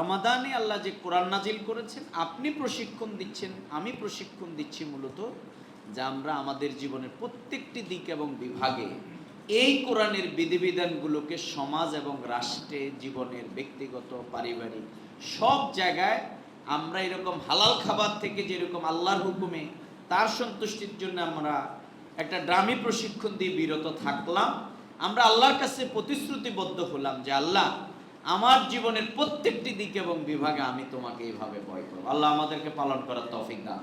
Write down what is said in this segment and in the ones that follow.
রমাদানে আল্লাহ যে কোরআন নাজিল করেছেন, আপনি প্রশিক্ষণ দিচ্ছেন, আমি প্রশিক্ষণ দিচ্ছি মূলত যে আমরা আমাদের জীবনের প্রত্যেকটি দিক এবং বিভাগে এই কোরআনের বিধিবিধানগুলোকে সমাজ এবং রাষ্ট্রে, জীবনের ব্যক্তিগত, পারিবারিক সব জায়গায় আমরা এরকম হালাল খাবার থেকে যেরকম আল্লাহর হুকুমে তার সন্তুষ্টির জন্য আমরা একটা ড্রামি প্রশিক্ষণ দিয়ে বিরত থাকলাম, আমরা আল্লাহর কাছে প্রতিশ্রুতিবদ্ধ হলাম যে আল্লাহ, আমার জীবনের প্রত্যেকটি দিক এবং বিভাগে আমি তোমাকে এইভাবে ভয় করব। আল্লাহ আমাদেরকে পালন করার তৌফিক দান।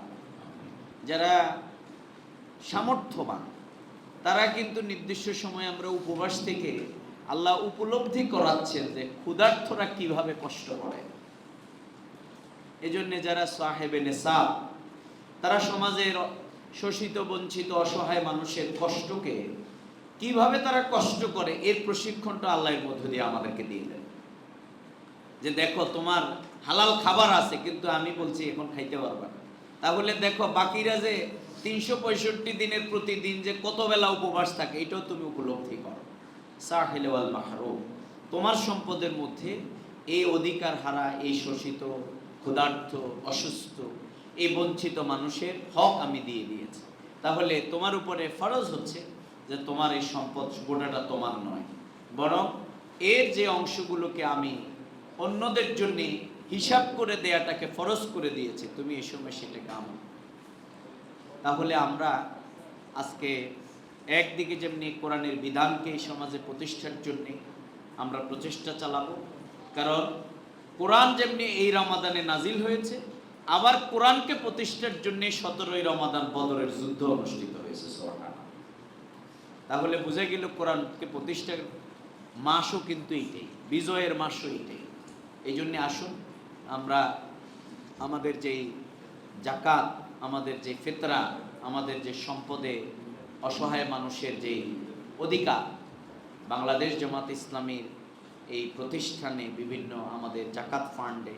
যারা সামর্থ্যবান তারা কিন্তু নির্দিষ্ট সময় আমরা উপবাস থেকে আল্লাহ উপলব্ধি করাচ্ছেন যে ক্ষুধার্তরা কিভাবে কষ্ট করে। এজন্য যারা সাহেবে নেশাব, তারা সমাজের শোষিত, বঞ্চিত, অসহায় মানুষের কষ্টকে কিভাবে তারা কষ্ট করে এর প্রশিক্ষণটা আল্লাহর মধ্য দিয়ে আমাদেরকে দিয়ে দেন। যে দেখো, তোমার হালাল খাবার আছে, কিন্তু আমি বলছি এখন খাইতে পারবা না। তাহলে দেখো বাকিরা যে 365 দিনের প্রতিদিন যে কত বেলা উপবাস থাকে, এটাও তুমি উপলব্ধি করো। সাহিল ওয়াল মাহরুম, তোমার সম্পদের মধ্যে এই অধিকার হারা, এই শোষিত, ক্ষুধার্ত, অসুস্থ, এই বঞ্চিত মানুষের হক আমি দিয়ে দিয়েছি। তাহলে তোমার উপরে ফরজ হচ্ছে যে তোমার এই সম্পদ গোটাটা তোমার নয়, বরং এর যে অংশগুলোকে আমি অন্যদের জন্য হিসাব করে দেয়াটাকে ফরজ করে দিয়েছে, তুমি এই সময় সেটাকে আমল। তাহলে আমরা আজকে একদিকে যেমনি কোরআনের বিধানকে এই সমাজে প্রতিষ্ঠার জন্যে আমরা প্রচেষ্টা চালাবো, কারণ কোরআন যেমনি এই রমাদানে নাজিল হয়েছে, আবার কোরআনকে প্রতিষ্ঠার জন্য 17ই রমাদান বদরের যুদ্ধ অনুষ্ঠিত হয়েছে। তাহলে বুঝে গেল কোরআনকে প্রতিষ্ঠার মাসও কিন্তু এইটাই, বিজয়ের মাসও এইটাই। এই জন্যে আসুন আমরা আমাদের যেই জাকাত, আমাদের যে ফিতরা, আমাদের যে সম্পদে অসহায় মানুষের যেই অধিকার, বাংলাদেশ জামাত ইসলামীর এই প্রতিষ্ঠানে বিভিন্ন আমাদের জাকাত ফান্ডে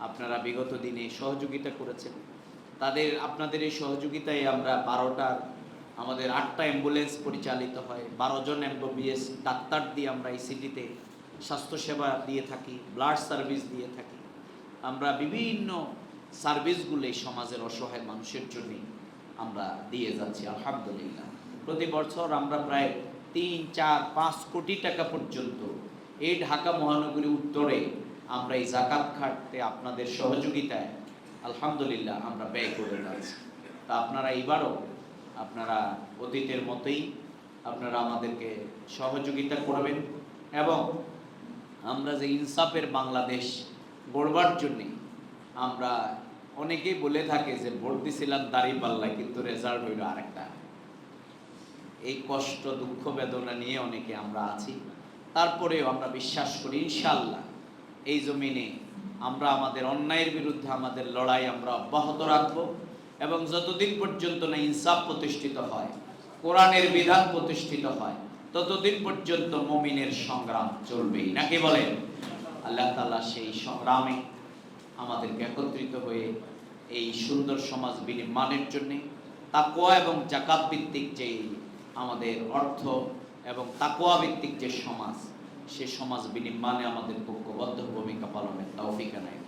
আপনারা বিগত দিনে সহযোগিতা করেছেন। আপনাদের এই সহযোগিতায় আমরা 12টার আমাদের 8টা অ্যাম্বুলেন্স পরিচালিত হয়, 12 জন MBBS ডাক্তার দিয়ে আমরা এই সিটিতে স্বাস্থ্যসেবা দিয়ে থাকি, ব্লাড সার্ভিস দিয়ে থাকি। আমরা বিভিন্ন সার্ভিসগুলো এই সমাজের অসহায় মানুষের জন্য আমরা দিয়ে যাচ্ছি আলহামদুলিল্লাহ। প্রতি বছর আমরা প্রায় 3, 4, 5 কোটি টাকা পর্যন্ত এই ঢাকা মহানগরী উত্তরে আমরা এই জাকাত খাটতে আপনাদের সহযোগিতায় আলহামদুলিল্লাহ আমরা ব্যয় করে যাচ্ছি। তা আপনারা এবারও আপনারা অতীতের মতোই আপনারা আমাদেরকে সহযোগিতা করবেন, এবং আমরা যে ইনসাফের বাংলাদেশ গড়বার জন্যে আমরা অনেকেই বলে থাকে যে ভোট দিছিলাম দাঁড়িপাল্লায়, কিন্তু রেজাল্ট হইল আরেকটা। এই কষ্ট, দুঃখ, বেদনা নিয়ে অনেকে আমরা আছি। তারপরেও আমরা বিশ্বাস করি ইনশাআল্লাহ এই জমিনে আমরা আমাদের অন্যায়ের বিরুদ্ধে আমাদের লড়াই আমরা অব্যাহত রাখবো, এবং যতদিন পর্যন্ত না ইনসাফ প্রতিষ্ঠিত হয়, কোরআনের বিধান প্রতিষ্ঠিত হয়, ততদিন পর্যন্ত মুমিনের সংগ্রাম চলবেই, নাকি বলেন? আল্লাহ তাআলা সেই সংগ্রামে আমাদেরকে একত্রিত হয়ে এই সুন্দর সমাজ বিনির্মাণের জন্য তাকওয়া এবং যাকাত ভিত্তিক যে আমাদের অর্থ এবং তাকওয়া ভিত্তিক যে সমাজ, সে সমাজ বিনির্মাণে আমাদের ঐক্যবদ্ধ ভূমিকা পালনের তৌফিক আনায়।